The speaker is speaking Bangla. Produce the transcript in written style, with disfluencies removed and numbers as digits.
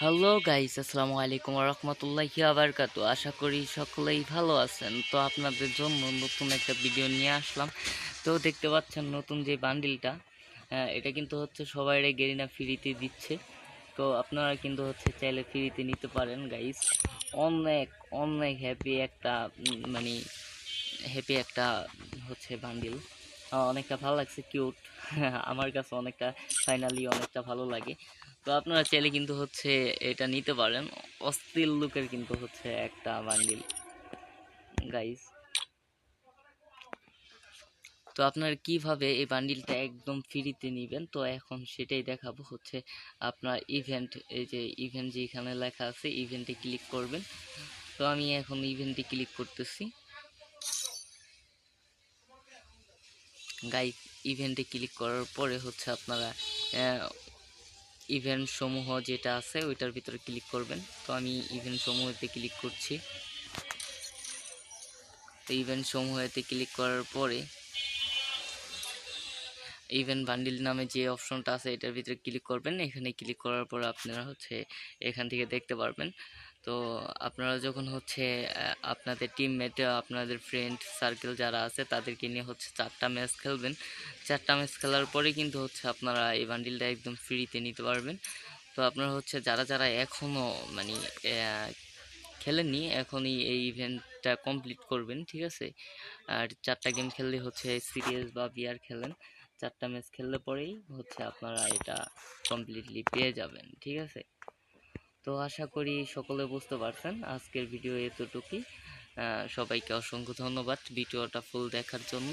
হ্যালো গাইস, আসসালামু আলাইকুম ওয়া রাহমাতুল্লাহি ওয়া বারাকাতুহু। আশা করি সকলেই ভালো আছেন। তো আপনাদের জন্য নতুন একটা ভিডিও নিয়ে আসলাম। তো দেখতে পাচ্ছেন নতুন যে বান্ডিলটা, এটা কিন্তু হচ্ছে সবাইরে গেরিনা ফ্রিতে দিচ্ছে। তো আপনারা কিন্তু হচ্ছে চাইলে ফ্রিতে নিতে পারেন গাইস। অনেক অনেক হ্যাপি একটা মানে হ্যাপি একটা হচ্ছে বান্ডিল। অনেকটা ভালো লাগছে, কিউট। আমার কাছে অনেকটা ফাইনালি অনেকটা ভালো লাগে। তো আপনারা চাইলে কিন্তু হচ্ছে এটা নিতে পারেন। অস্থির লুকের কিন্তু হচ্ছে একটা বান্ডিল গাইস। তো আপনারা কিভাবে এই বান্ডিলটা একদম ফ্রিতে নেবেন, তো এখন সেটাই দেখাবো। হচ্ছে আপনার ইভেন্ট, এই যে ইভেন্ট যেখানে লেখা আছে ইভেন্টে ক্লিক করবেন। তো আমি এখন ইভেন্টে ক্লিক করতেছি গাইস। ইভেন্টে ক্লিক করার পরে হচ্ছে আপনারা ইভেন্ট সমূহ যেটা আছে ওইটার ভিতরে ক্লিক করবেন। তো আমি ইভেন্ট সমূহতে ক্লিক করছি। তো ইভেন্ট সমূহতে ক্লিক করার পরে ইভেন্ট বান্ডিল নামে যে অপশনটা আছে এটার ভিতরে ক্লিক করবেন। এখানে ক্লিক করার পর আপনারা হচ্ছে এখান থেকে দেখতে পারবেন। তো আপনারা যখন হচ্ছে আপনাদের টিমমেট, আপনাদের ফ্রেন্ড সার্কেল যারা আছে তাদেরকে নিয়ে হচ্ছে 4টা ম্যাচ খেলবেন। 4টা ম্যাচ খেলার পরে কিন্তু হচ্ছে আপনারা এই বান্ডিলটা একদম ফ্রিতে নিতে পারবেন। তো আপনারা হচ্ছে যারা যারা এখনও মানে খেলেননি, এখনই এই ইভেন্টটা কমপ্লিট করবেন, ঠিক আছে? আর 4টা গেম খেললে হচ্ছে সিরিয়াস বা বিআর খেলেন, 4টা ম্যাচ খেললে পরেই হচ্ছে আপনারা এটা কমপ্লিটলি পেয়ে যাবেন, ঠিক আছে? তো আশা করি সকলে বুঝতে পারছেন। আজকের ভিডিও এতটুকুই। সবাইকে অসংখ্য ধন্যবাদ ভিডিওটা ফুল দেখার জন্য।